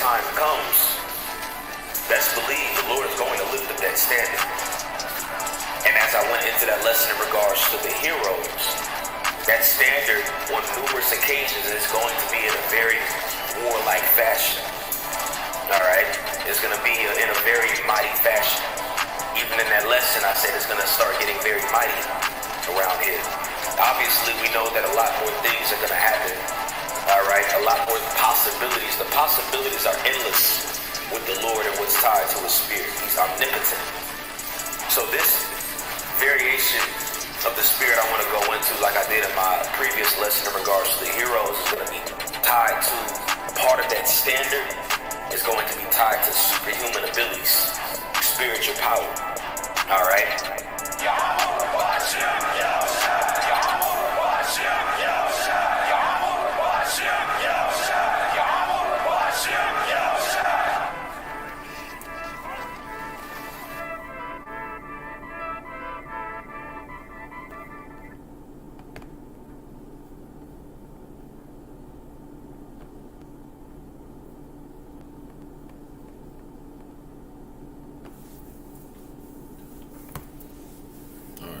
time comes, best believe the Lord is going to lift up that standard. And as I went into that lesson in regards to the heroes, that standard on numerous occasions is going to be in a very warlike fashion. Alright? It's going to be in a very mighty fashion. Even in that lesson, I said it's going to start getting very mighty around here. Obviously, we know that a lot more things are going to happen. Alright? A lot more possibilities. The possibilities are endless with the Lord and what's tied to his spirit. He's omnipotent. So this variation of the spirit I want to go into, like I did in my previous lesson in regards to the heroes, is going to be tied to part of that standard is going to be tied to superhuman abilities, spiritual power. All right. Yahawashi, Yahawashi, Yahawashi, Yahawashi,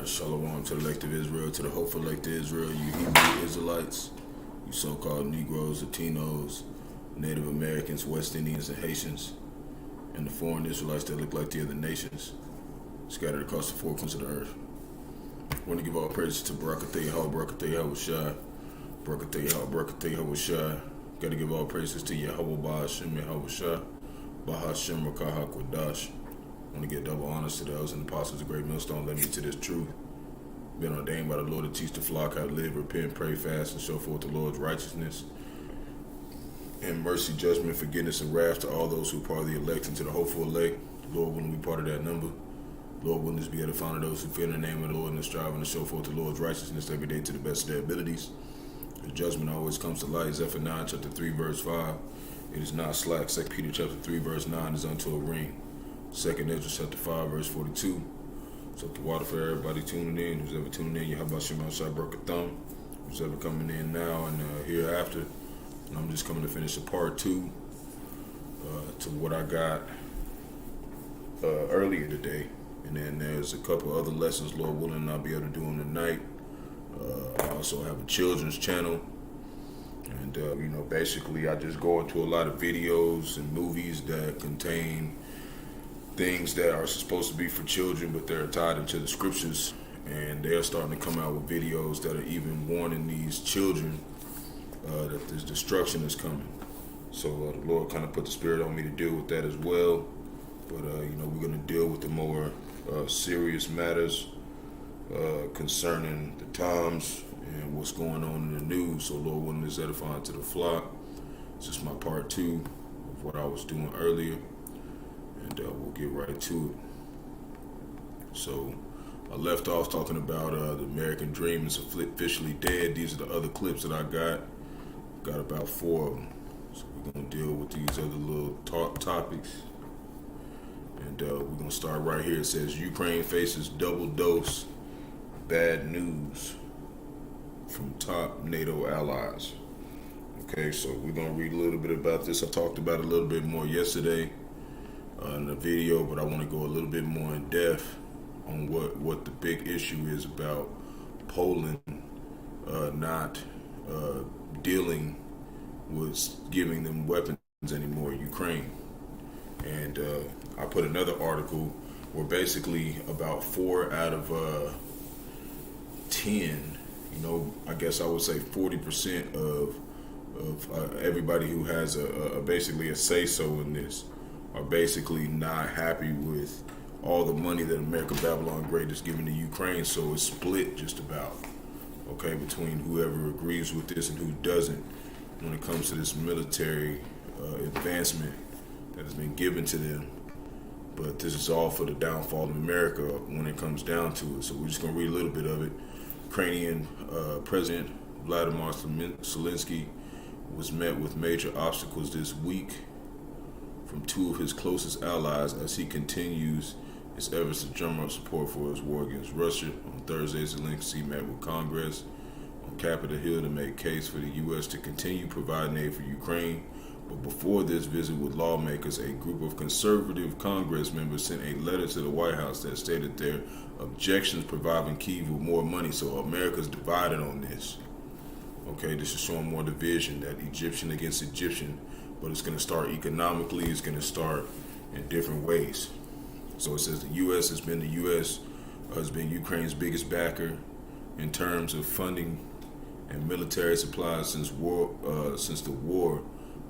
Shalom to the elect of Israel, to the hopeful elect of Israel, you Hebrew Israelites, you so-called Negroes, Latinos, Native Americans, West Indians, and Haitians, and the foreign Israelites that look like the other nations, scattered across the four corners of the earth. I want to give all praises to Barak, Yahawashi, Barak, Yahawashi. Got to give all praises to Yahawah, Bahasham, Yahawashi, Bahasham, Qadash. I want to give double honors to those and the apostles of great millstone led me to this truth. Been ordained by the Lord to teach the flock how to live, repent, pray, fast, and show forth the Lord's righteousness and mercy, judgment, forgiveness, and wrath to all those who are part of the elect and to the hopeful elect. Lord willing, we part of that number. Lord willing, us be able to find those who fear in the name of the Lord and are striving to show forth the Lord's righteousness every day to the best of their abilities. The judgment always comes to light. Zephaniah chapter 3, verse 5. It is not slack. 2 Peter chapter 3, verse 9 is unto a ring. 2 Ezra chapter 5, verse 42. So the water for everybody tuning in, who's ever tuning in, Bahasham, Barak, Atham, who's ever coming in now and hereafter. And I'm just coming to finish a part 2 to what I got earlier today. And then there's a couple other lessons, Lord willing, I'll be able to do them tonight. I also have a children's channel. And, basically I just go into a lot of videos and movies that contain things that are supposed to be for children, but they're tied into the scriptures, and they're starting to come out with videos that are even warning these children that this destruction is coming. So the Lord kind of put the spirit on me to deal with that as well. But we're going to deal with the more serious matters concerning the times and what's going on in the news. So Lord willing, is edifying to the flock. It's just my part 2 of what I was doing earlier. And we'll get right to it. So I left off talking about the American dream is officially dead. These are the other clips that I got. Got about 4 of them. So we're going to deal with these other little topics. And we're going to start right here. It says Ukraine faces double dose bad news from top NATO allies. Okay, so we're going to read a little bit about this. I talked about it a little bit more yesterday in the video, but I want to go a little bit more in depth on what the big issue is about Poland not dealing with giving them weapons anymore, Ukraine. And I put another article where basically about 4 out of 10, I guess I would say 40% of everybody who has basically a say-so in this are basically not happy with all the money that America Babylon Great is giving to Ukraine. So it's split just about, okay, between whoever agrees with this and who doesn't when it comes to this military advancement that has been given to them. But this is all for the downfall of America when it comes down to it. So we're just going to read a little bit of it. Ukrainian President Vladimir Zelensky was met with major obstacles this week from 2 of his closest allies as he continues his efforts to drum up support for his war against Russia. On Thursday, Zelensky met with Congress on Capitol Hill to make case for the U.S. to continue providing aid for Ukraine, But before this visit with lawmakers, a group of conservative Congress members sent a letter to the White House that stated their objections providing Kyiv with more money. So America's divided on this. Okay, this is showing more division, that Egyptian against Egyptian, but it's going to start economically, it's going to start in different ways. So it says the U.S. has been Ukraine's biggest backer in terms of funding and military supplies since the war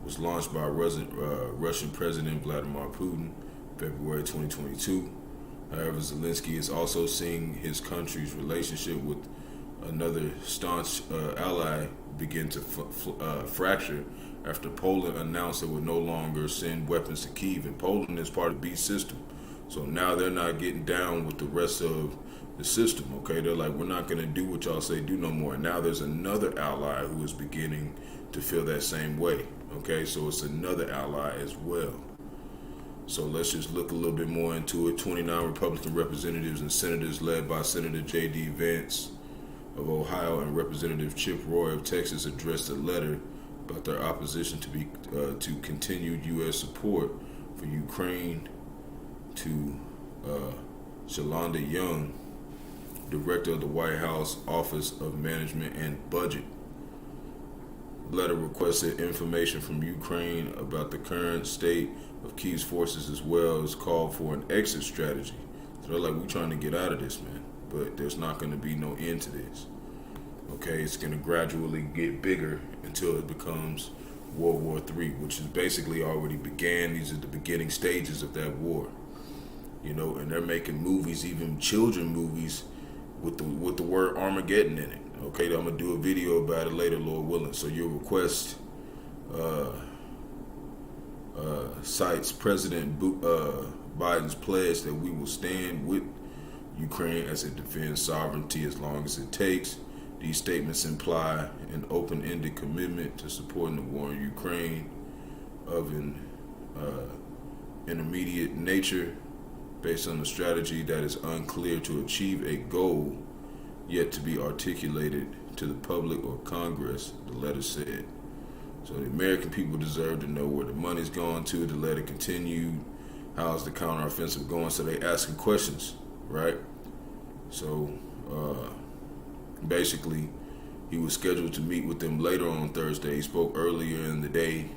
was launched by Russian President Vladimir Putin, February 2022. However, Zelensky is also seeing his country's relationship with another staunch ally begin to fracture after Poland announced it would no longer send weapons to Kyiv. And Poland is part of the B system. So now they're not getting down with the rest of the system, okay? They're like, we're not going to do what y'all say do no more. And now there's another ally who is beginning to feel that same way, okay? So it's another ally as well. So let's just look a little bit more into it. 29 Republican representatives and senators led by Senator J.D. Vance of Ohio and Representative Chip Roy of Texas addressed a letter about their opposition to continued U.S. support for Ukraine to Shalonda Young, director of the White House Office of Management and Budget. The letter requested information from Ukraine about the current state of Kyiv's forces, as well as called for an exit strategy. So they're like, we're trying to get out of this, man, but there's not going to be no end to this. Okay, it's going to gradually get bigger until it becomes World War III, which is basically already began. These are the beginning stages of that war. You know, and they're making movies, even children movies, with the word Armageddon in it. Okay, I'm gonna do a video about it later, Lord willing. So your request cites President Biden's pledge that we will stand with Ukraine as it defends sovereignty as long as it takes. These statements imply an open-ended commitment to supporting the war in Ukraine of an intermediate nature, based on a strategy that is unclear to achieve a goal yet to be articulated to the public or Congress, the letter said. So the American people deserve to know where the money's going to let it continue. How's the counteroffensive going? So they asking questions, right? So basically, he was scheduled to meet with them later on Thursday. He spoke earlier in the day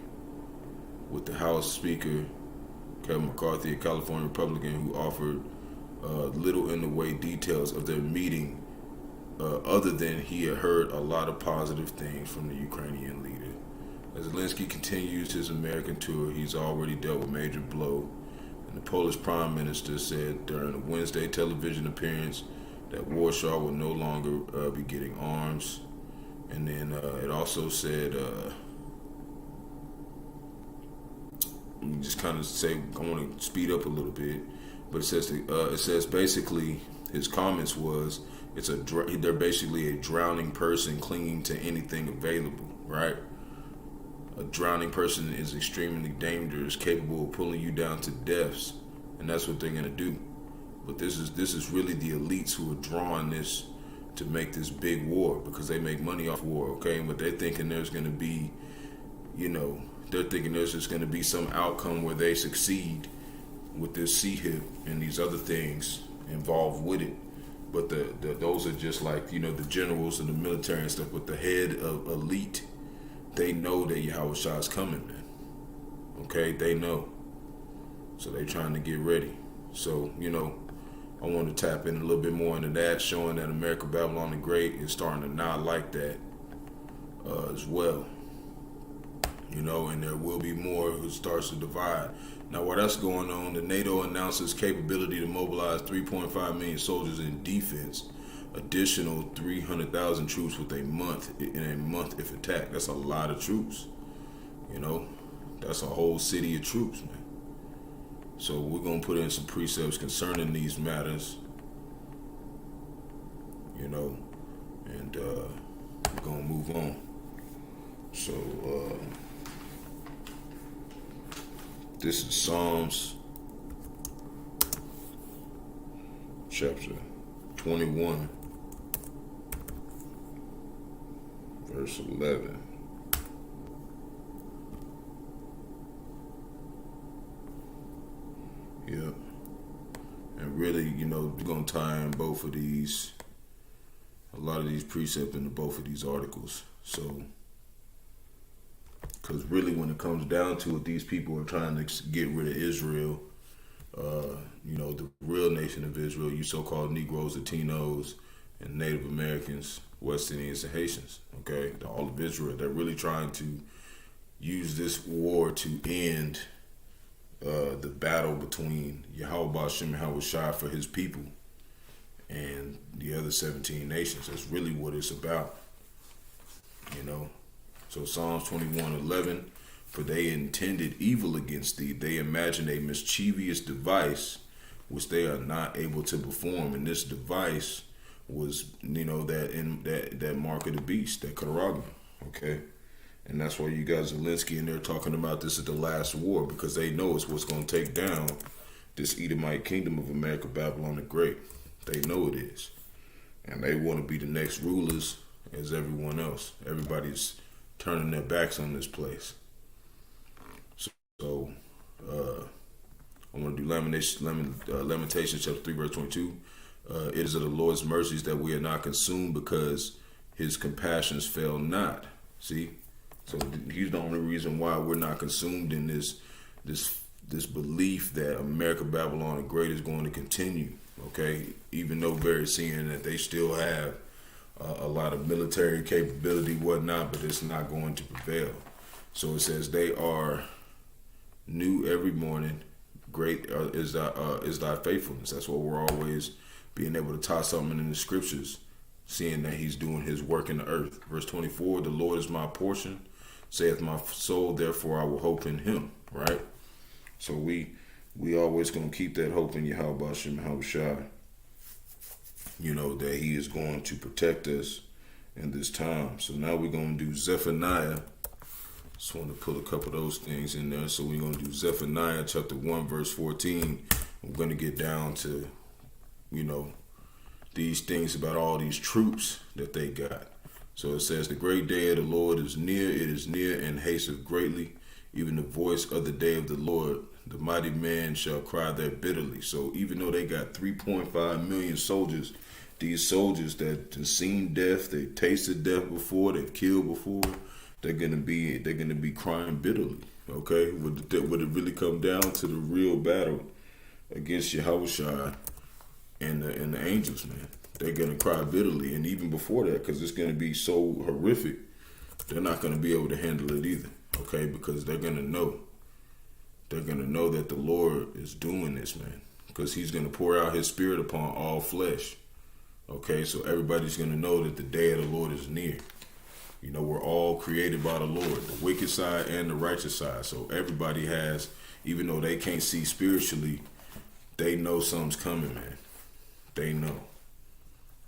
with the House Speaker, Kevin McCarthy, a California Republican, who offered little in the way details of their meeting, other than he had heard a lot of positive things from the Ukrainian leader. As Zelensky continues his American tour, he's already dealt with major blow. And the Polish Prime Minister said during a Wednesday television appearance that Warsaw will no longer be getting arms. And then it also said, let me just kind of say, I want to speed up a little bit, but it says basically his comments was they're basically a drowning person clinging to anything available, right? A drowning person is extremely dangerous, capable of pulling you down to deaths, and that's what they're gonna do. But this is really the elites who are drawing this to make this big war, because they make money off war, okay? But they're thinking there's gonna be, they're thinking there's just gonna be some outcome where they succeed with this CHIP and these other things involved with it. But those are just like, the generals and the military and stuff. But the head of elite, they know that Yahawashi is coming, man. Okay, they know. So they trying to get ready. So, I want to tap in a little bit more into that, showing that America Babylon the Great is starting to not like that as well. And there will be more who starts to divide. Now, while that's going on, the NATO announces capability to mobilize 3.5 million soldiers in defense, additional 300,000 troops in a month if attacked. That's a lot of troops. That's a whole city of troops, man. So we're going to put in some precepts concerning these matters, and we're going to move on. So, this is Psalms chapter 21, verse 11. really, we're going to tie in both of these, a lot of these precepts into both of these articles. So, because really when it comes down to it, these people are trying to get rid of Israel, the real nation of Israel, you so-called Negroes, Latinos, and Native Americans, West Indians, and Haitians, okay? All of Israel, they're really trying to use this war to end the battle between Yahawah, Bahasham, and Yahawashi for his people and the other 17 nations. That's really what it's about, So Psalms 21:11, for they intended evil against thee. They imagined a mischievous device which they are not able to perform. And this device was, that mark of the beast, that Qadash, okay? And that's why you got Zelensky and they're talking about this as the last war, because they know it's what's going to take down this Edomite kingdom of America, Babylon the Great. They know it is. And they want to be the next rulers as everyone else. Everybody's turning their backs on this place. So I'm going to do Lamentations chapter 3, verse 22. It is of the Lord's mercies that we are not consumed, because his compassions fail not. See? So he's the only reason why we're not consumed in this belief that America, Babylon the Great is going to continue. Okay? Even though very seeing that they still have a lot of military capability, whatnot, but it's not going to prevail. So it says they are new every morning. Great is thy faithfulness. That's what we're always being able to tie something in the scriptures, seeing that he's doing his work in the earth. Verse 24, the Lord is my portion, saith my soul, therefore I will hope in him, right? So we always going to keep that hope in Yahawah, Bahasham, Yahawashi, that he is going to protect us in this time. So now we're going to do Zephaniah. Just want to put a couple of those things in there. So we're going to do Zephaniah chapter 1, verse 14. We're going to get down to, these things about all these troops that they got. So it says, the great day of the Lord is near. It is near and hasteth greatly. Even the voice of the day of the Lord, the mighty man shall cry there bitterly. So even though they got 3.5 million soldiers, these soldiers that have seen death, they tasted death before, they've killed before, they're gonna be crying bitterly. Okay, would it really come down to the real battle against Yahawashi and the angels, man? They're gonna cry bitterly, and even before that, because it's gonna be so horrific, they're not gonna be able to handle it either. Okay, because they're gonna know that the Lord is doing this, man, because he's gonna pour out his spirit upon all flesh. Okay, so everybody's gonna know that the day of the Lord is near. We're all created by the Lord, the wicked side and the righteous side. So everybody has, even though they can't see spiritually, they know something's coming, man. They know.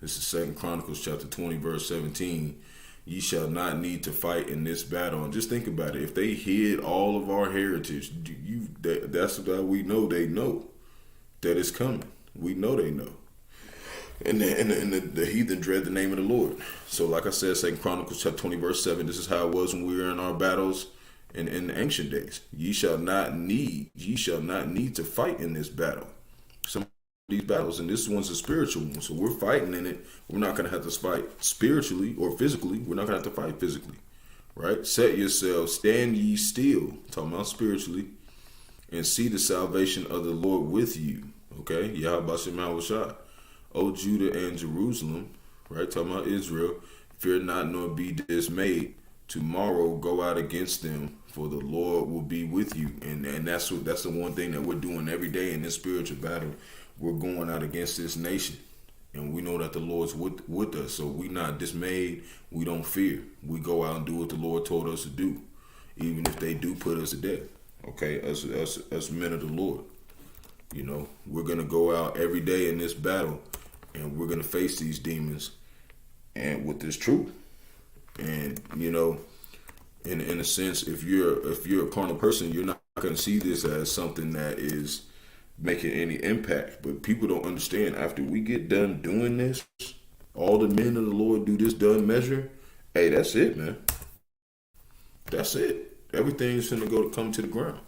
This is 2 Chronicles chapter 20, verse 17. Ye shall not need to fight in this battle. And just think about it. If they hid all of our heritage, that's how we know they know that it's coming. We know they know. And the heathen dread the name of the Lord. So like I said, 2 Chronicles chapter 20, verse 7, this is how it was when we were in our battles in the ancient days. Ye shall not need to fight in this battle. Some of these battles, and this one's a spiritual one. So we're fighting in it. We're not going to have to fight spiritually or physically. We're not going to have to fight physically. Right? Set yourselves, stand ye still, talking about spiritually, and see the salvation of the Lord with you. Okay? Yahawah, Bahasham, Yahawashi. O Judah and Jerusalem, right? Talking about Israel, fear not nor be dismayed. Tomorrow go out against them, for the Lord will be with you. And that's the one thing that we're doing every day in this spiritual battle. We're going out against this nation. And we know that the Lord's with us. So we're not dismayed. We don't fear. We go out and do what the Lord told us to do, even if they do put us to death. Okay, us men of the Lord. We're going to go out every day in this battle. And we're going to face these demons and with this truth. And, in a sense, if you're a carnal person, you're not going to see this as something that is making any impact. But people don't understand, after we get done doing this, all the men of the Lord do this done measure. Hey, that's it, man. That's it. Everything's going to come to the ground.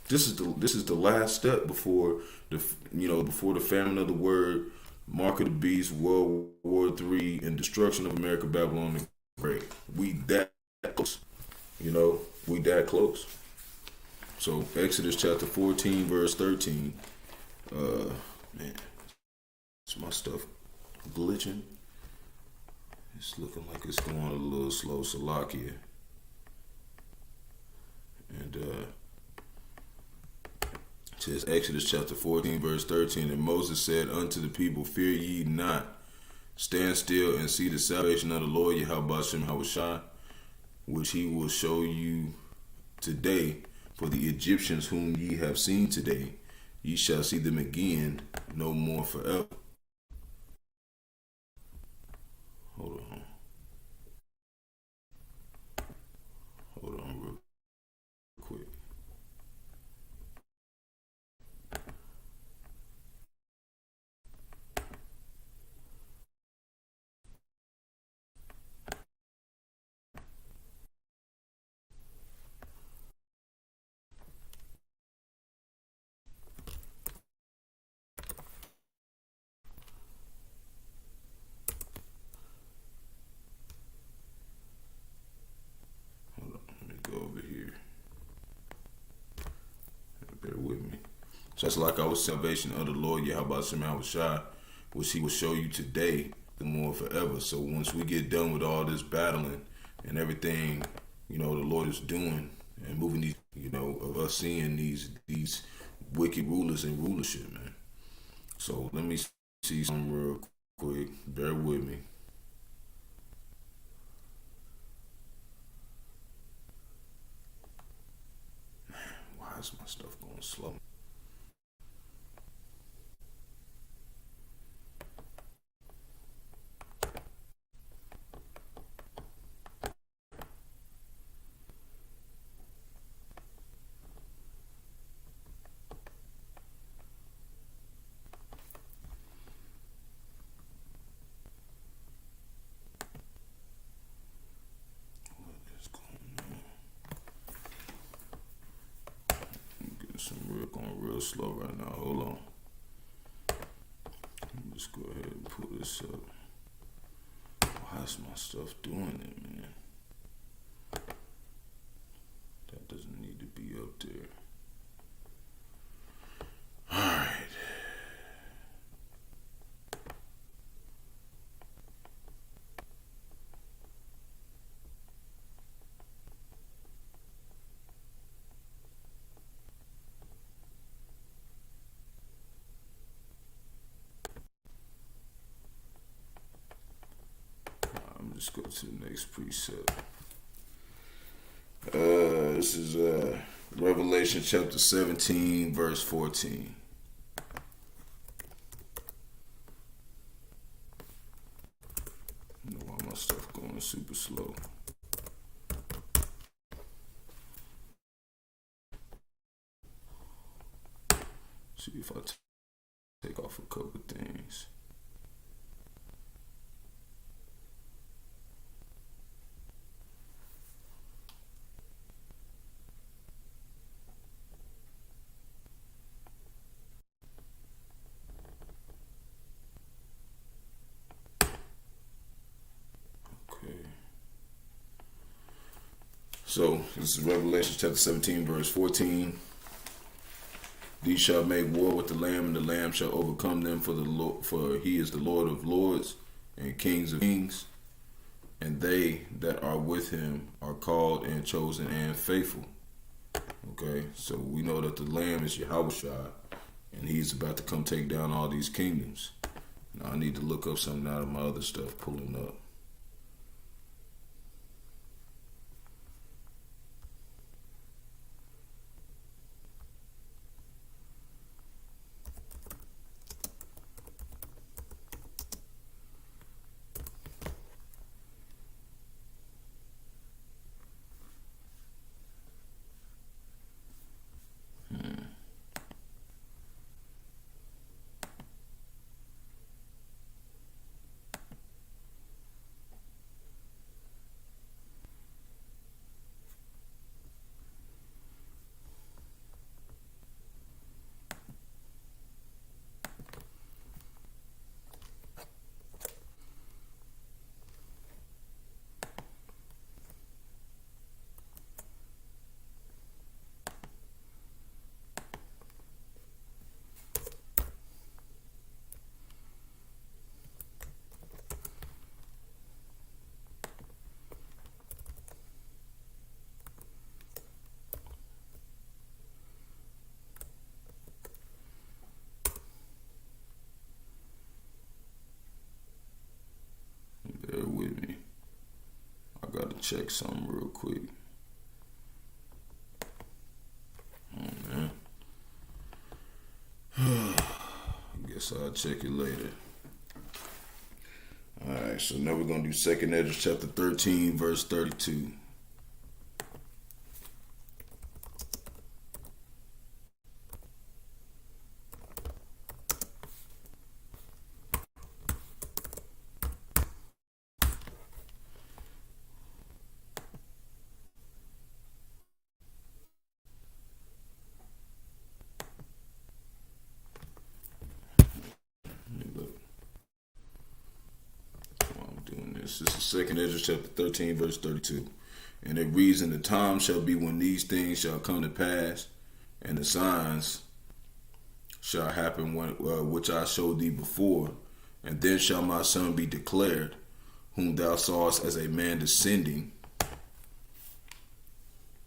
This is the last step before before the famine of the word, mark of the beast, World War III, and destruction of America, Babylon the Great. We that close. We that close. So Exodus chapter 14, verse 13. Man, is my stuff glitching? It's looking like it's going a little slow, Salakia. And it says Exodus chapter 14, verse 13. And Moses said unto the people, fear ye not, stand still and see the salvation of the Lord Yahawashi, which he will show you today. For the Egyptians whom ye have seen today, ye shall see them again no more forever. Hold on real quick. So that's like our salvation of the Lord Yahawashi, which he will show you today, the more forever. So once we get done with all this battling and everything, the Lord is doing and moving these, of us seeing these wicked rulers in rulership, man. So let me see something real quick. Bear with me. Man, why is my stuff going slow? Going real slow right now. Hold on. Let's go ahead and pull this up. Why is my stuff doing it, man? That doesn't need to be up there. Alright. Let's go to the next precept. This is Revelation chapter 17, verse 14. I don't know why my stuff going super slow. See if I take off a couple things. So this is Revelation chapter 17, verse 14. These shall make war with the Lamb, and the Lamb shall overcome them, for he is the Lord of lords and Kings of kings. And they that are with him are called and chosen and faithful. Okay, so we know that the Lamb is Yahawashi, and he's about to come take down all these kingdoms. Now I need to look up something out of my other stuff pulling up. check something real quick. Oh, man. I guess I'll check it later. Alright, so now we're going to do 2nd Esdras chapter 13, verse 32. This is 2nd Esdras chapter 13, verse 32. And it reads, and the time shall be when these things shall come to pass, and the signs shall happen which I showed thee before, and then shall my son be declared, whom thou sawest as a man descending.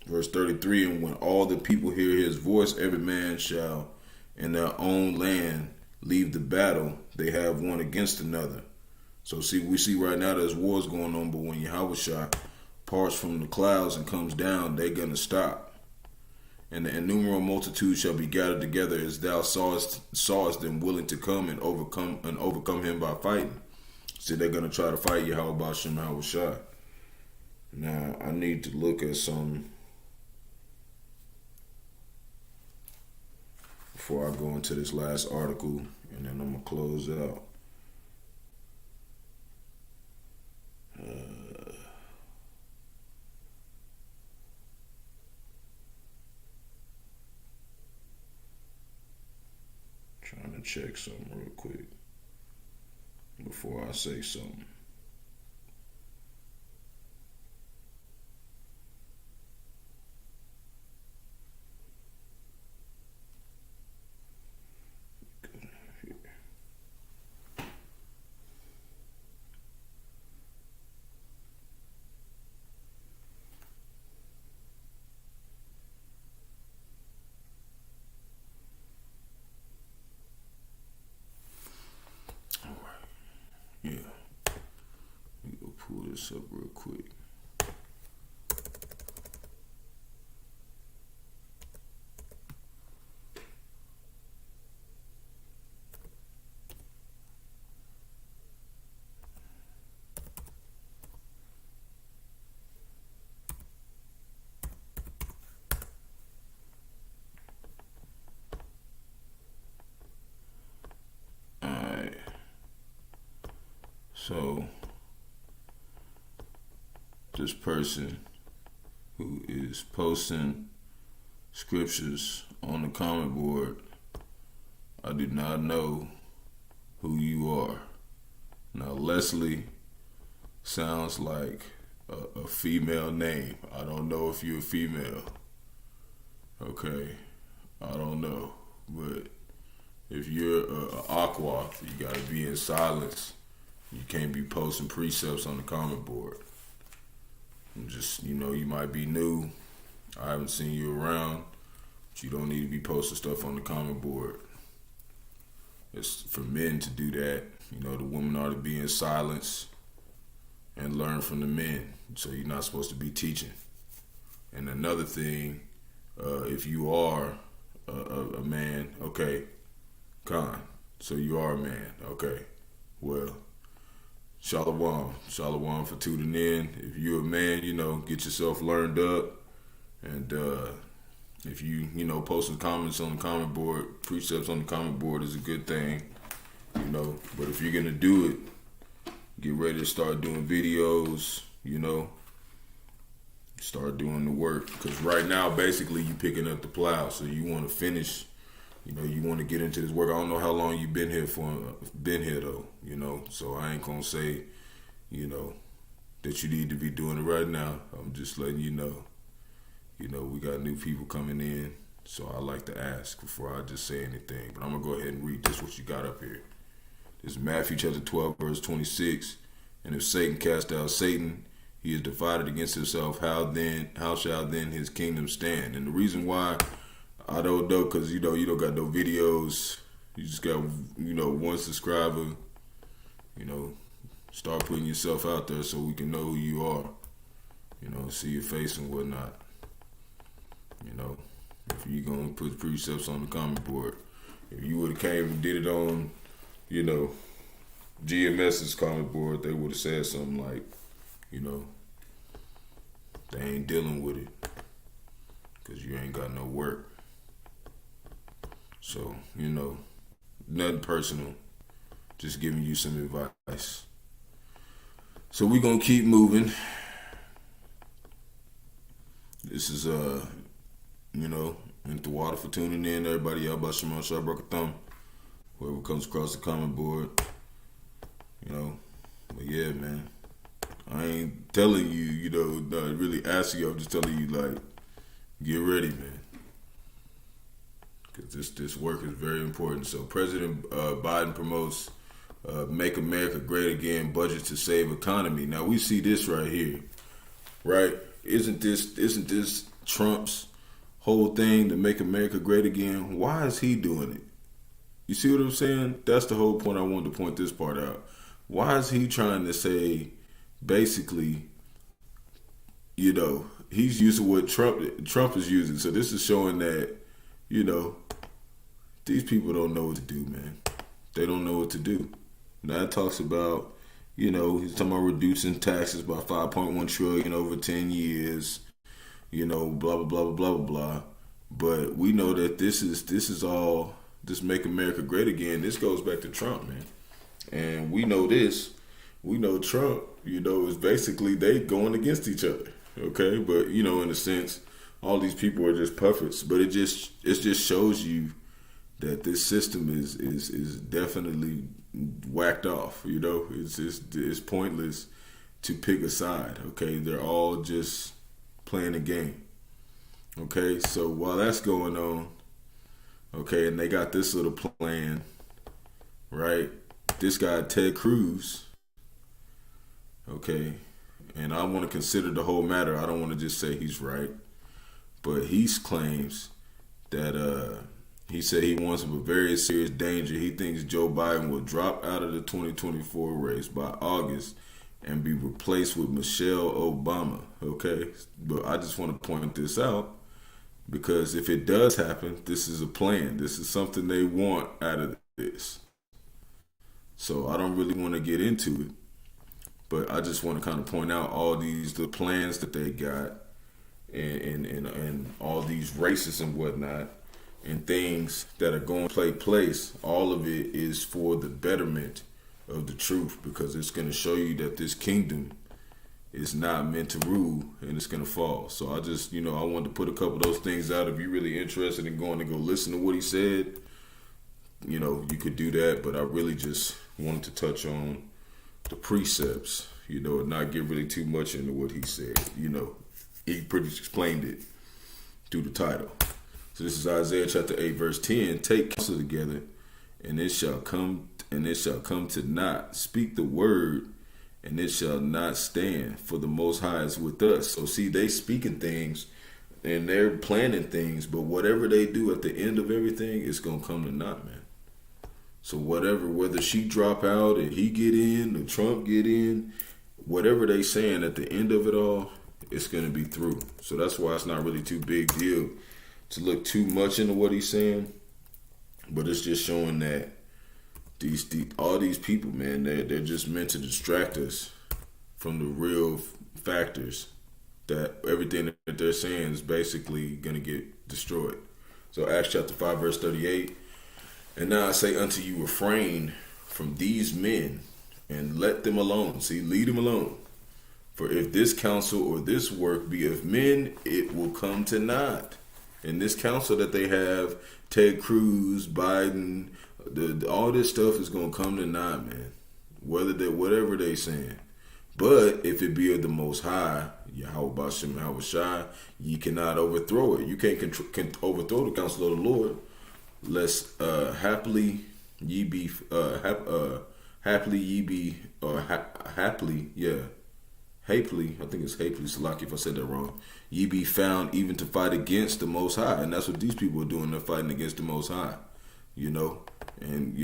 Verse 33, and when all the people hear his voice, every man shall in their own land leave the battle they have one against another. So we see right now there's wars going on, but when Yahawashi parts from the clouds and comes down, they're going to stop. And the innumerable multitude shall be gathered together as thou sawest them willing to come and overcome him by fighting. So they're going to try to fight Yahawah Bahasham Yahawashi. Now, I need to look at some before I go into this last article, and then I'm going to close out. Trying to check something real quick before I say something. Yeah, let me go pull this up real quick. So, this person who is posting scriptures on the comment board, I do not know who you are. Now, Leslie sounds like a female name. I don't know if you're a female. Okay, I don't know. But if you're Aqua, you gotta be in silence. You can't be posting precepts on the comment board. Just, you might be new. I haven't seen you around, but you don't need to be posting stuff on the comment board. It's for men to do that. The women are to be in silence and learn from the men. So you're not supposed to be teaching. And another thing, if you are a man, okay, Khan, so you are a man, okay, well, Shalom for tuning in. If you're a man, get yourself learned up. And if you, posting comments on the comment board, precepts on the comment board is a good thing, But if you're going to do it, get ready to start doing videos, Start doing the work. Because right now, basically, you picking up the plow. So you want to finish, you want to get into this work. I don't know how long you've been here though, So I ain't going to say, that you need to be doing it right now. I'm just letting you know. We got new people coming in. So I like to ask before I just say anything. But I'm going to go ahead and read this, what you got up here. This is Matthew chapter 12, verse 26. And if Satan cast out Satan, he is divided against himself. How shall then his kingdom stand? And the reason why I don't know, because you don't got no videos. You just got one subscriber. Start putting yourself out there so we can know who you are. see your face and whatnot. If you gonna put precepts on the comment board, if you would have came and did it on, GMS's comment board, they would have said something like, they ain't dealing with it because you ain't got no work. So, nothing personal, just giving you some advice. So we gonna keep moving. This is and the water for tuning in, everybody. Bahasham, Barak, Atham, whoever comes across the comment board. But yeah, man. I ain't telling you, not really asking you. I'm just telling you, like, get ready, man. Because this work is very important. So President Biden promotes Make America Great Again budget to save economy. Now we see this right here, right? Isn't this Trump's whole thing to make America great again? Why is he doing it? You see what I'm saying? That's the whole point. I wanted to point this part out. Why is he trying to say, basically, he's using what Trump is using. So this is showing that, these people don't know what to do, man. They don't know what to do. Now it talks about, he's talking about reducing taxes by 5.1 trillion over 10 years. Blah blah blah blah blah blah. But we know that this is all this Make America Great Again. This goes back to Trump, man. And we know this. We know Trump, is basically they going against each other. Okay, but in a sense, all these people are just puppets. But it just shows you that this system is definitely whacked off. It's pointless to pick a side. Okay, they're all just playing a game. Okay, so while that's going on, okay, and they got this little plan, right? This guy Ted Cruz, okay, and I want to consider the whole matter. I don't want to just say he's right, but he claims that he said he wants a very serious danger. He thinks Joe Biden will drop out of the 2024 race by August and be replaced with Michelle Obama, okay? But I just want to point this out because if it does happen, this is a plan. This is something they want out of this. So I don't really want to get into it, but I just want to kind of point out all the plans that they got and all these races and whatnot and things that are going to take place. All of it is for the betterment of the truth, because it's going to show you that this kingdom is not meant to rule and it's going to fall. So I just, I wanted to put a couple of those things out. If you're really interested in going to go listen to what he said, you could do that. But I really just wanted to touch on the precepts, and not get really too much into what he said. He pretty much explained it through the title. So this is Isaiah chapter 8, verse 10. Take counsel together, and it shall come to naught. Speak the word, and it shall not stand, for the Most High is with us. So see, they speaking things, and they're planning things, but whatever they do at the end of everything, it's going to come to naught, man. So whether she drop out and he get in, or Trump get in, whatever they saying at the end of it all, it's going to be through. So that's why it's not really too big deal to look too much into what he's saying, but it's just showing that all these people, man, they're just meant to distract us from the real factors, that everything that they're saying is basically going to get destroyed. So Acts chapter 5, verse 38, and now I say unto you, refrain from these men and let them alone. See, leave them alone. For if this counsel or this work be of men, it will come to naught. And this counsel that they have, Ted Cruz, Biden, all this stuff is going to come to naught, man. Whatever they saying. But if it be of the Most High, Yahawah, Bahasham, Yahawashi, ye cannot overthrow it. You can't overthrow the counsel of the Lord, lest happily ye be, happily, I think it's happily, Salaki, if I said that wrong, ye be found even to fight against the Most High. And that's what these people are doing. They're fighting against the Most High, and and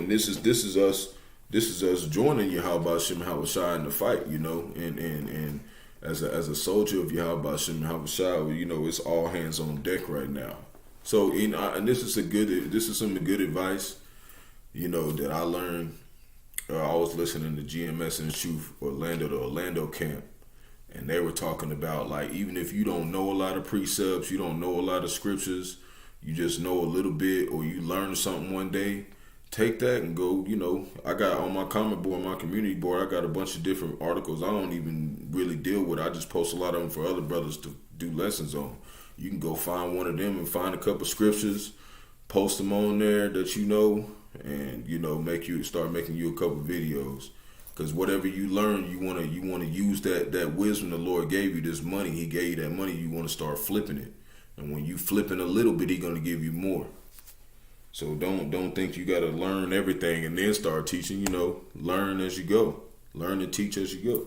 this is us this is us joining Bahasham Yahawashi in the fight, you know, and as a soldier of Bahasham Yahawashi, you know, it's all hands on deck right now. So, you know, and this is some good advice, you know, that I learned. I was listening to GMS and Truth the Orlando camp, and they were talking about, like, even if you don't know a lot of precepts, you don't know a lot of scriptures, you just know a little bit, or you learn something one day, take that and go, you know, I got on my comment board, my community board, I got a bunch of different articles I don't even really deal with. I just post a lot of them for other brothers to do lessons on. You can go find one of them and find a couple scriptures, post them on there that you know, and, you know, start making you a couple videos. Because whatever you learn, you wanna use that wisdom the Lord gave you, this money, He gave you that money, you want to start flipping it. And when you flipping a little bit, He gonna give you more. So don't think you gotta learn everything and then start teaching. You know, learn as you go. Learn and teach as you go.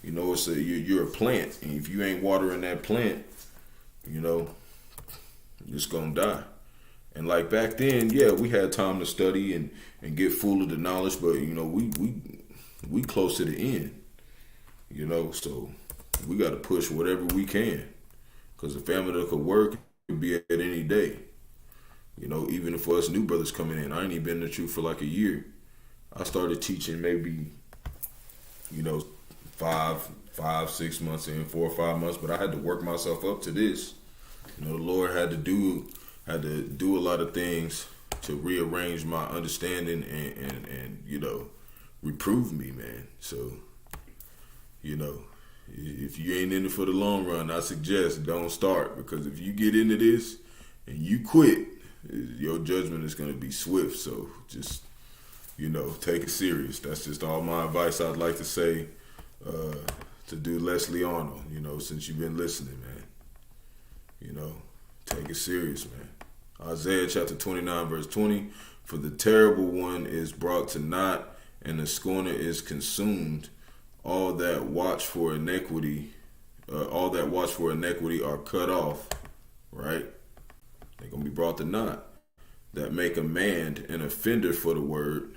You know, you're a plant, and if you ain't watering that plant, you know, it's gonna die. And like back then, yeah, we had time to study and get full of the knowledge, but you know, we close to the end. You know, so we gotta push whatever we can, because the family that could work could be at any day. You know, even for us new brothers coming in, I ain't even been in the truth for like a year. I started teaching maybe, you know, 6 months in, 4 or 5 months, but I had to work myself up to this. You know, the Lord had to do a lot of things to rearrange my understanding and you know, reprove me, man. So, you know, if you ain't in it for the long run, I suggest don't start, because if you get into this and you quit, your judgment is going to be swift. So just, you know, take it serious. That's just all my advice I'd like to say to do Leslie Arnold, you know, since you've been listening, man. You know, take it serious, man. Isaiah chapter 29, verse 20, for the terrible one is brought to naught, and the scorner is consumed. All that watch for iniquity are cut off, right? They're going to be brought to naught. That make a man an offender for the word,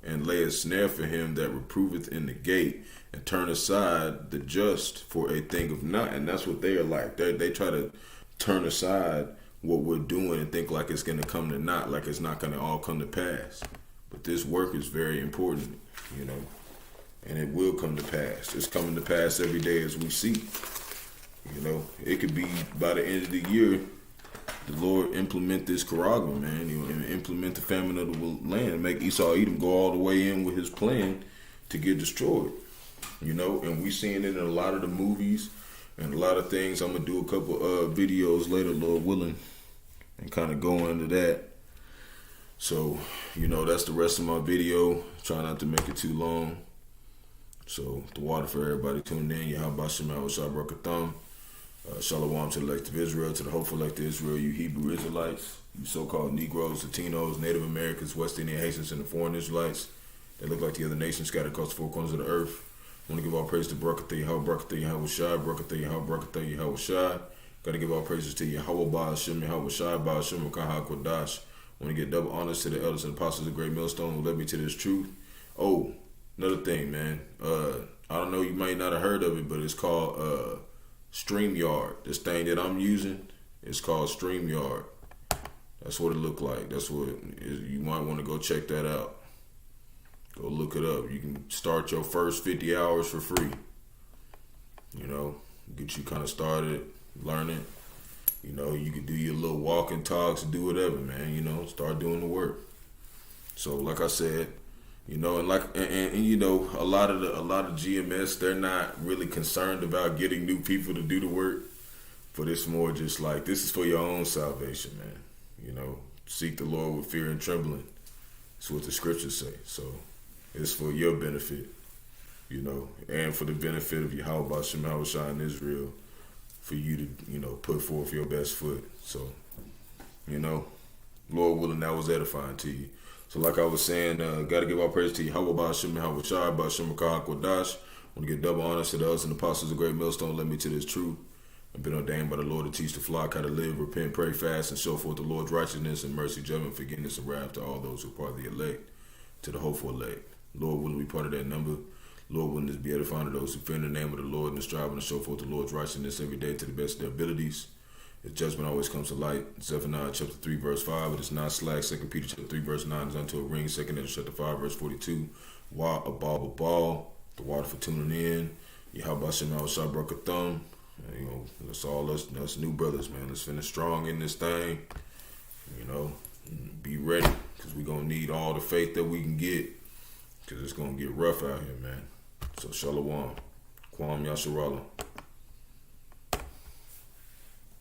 and lay a snare for him that reproveth in the gate, and turn aside the just for a thing of naught. And that's what they are like. They try to turn aside what we're doing and think like it's going to come to naught, like it's not going to all come to pass. But this work is very important, you know, and it will come to pass. It's coming to pass every day as we see. You know, it could be by the end of the year, the Lord implement this Karagma, man, you know, and implement the famine of the land, make Esau Edom go all the way in with his plan to get destroyed. You know, and we seeing it in a lot of the movies and a lot of things. I'm gonna do a couple videos later, Lord willing, and kind of go into that. So, you know, that's the rest of my video. Try not to make it too long. So, the water for everybody tuning in. Bahasham Yahawashi, Barak, Atham. Shalom to the elect of Israel, to the hopeful elect of Israel, you Hebrew Israelites, you so-called Negroes, Latinos, Native Americans, West Indian Haitians, and the foreign Israelites. They look like the other nations scattered across the four corners of the earth. I want to give all praise to Barak, Yahawah, Barak, Yahawashi, Barak, Yahawah, Barak, Yahawashi. Got to give all praises to Yahawah, Bahasham, Yahawashi, Bahasham, Qadash. I want to get double honors to the elders and apostles of Great Millstone who led me to this truth. Oh, another thing, man. I don't know, you might not have heard of it, but it's called StreamYard. This thing that I'm using is called StreamYard. That's what it looked like. That's what you might want to go check that out. Go look it up. You can start your first 50 hours for free. You know, get you kind of started learning. You know, you can do your little walking talks, do whatever, man. You know, start doing the work. So, like I said, you know, and you know, a lot of GMS, they're not really concerned about getting new people to do the work, but it's more just like, this is for your own salvation, man. You know, seek the Lord with fear and trembling. That's what the scriptures say. So it's for your benefit, you know, and for the benefit of Yahawah, Bahasham, Yahawashi in Israel, for you to, you know, put forth your best foot. So, you know, Lord willing, that was edifying to you. So like I was saying, got to give all praise to Yahawah, Bahasham, Yahawashi, Bahasham, Qadash. I want to give double honors to the elders and apostles of Great Millstone, led me to this truth. I've been ordained by the Lord to teach the flock how to live, repent, pray, fast, and show forth the Lord's righteousness and mercy, judgment, forgiveness, and wrath to all those who are part of the elect. to the hopeful elect. Lord willing, we part of that number. Lord willing, this be edifying to those who fear in the name of the Lord and striving to show forth the Lord's righteousness every day to the best of their abilities. His judgment always comes to light. Zephaniah chapter 3 verse 5, it is not slack. 2 Peter chapter 3 verse 9 is unto a ring. 2 Ezra chapter 5 verse 42. Wa a ball, the water for tuning in. Bahasham Barak Atham. You know, that's all us new brothers, man. Let's finish strong in this thing. You know, be ready, because we're going to need all the faith that we can get, because it's going to get rough out here, man. So, Shalom. Kwam Yasharallah.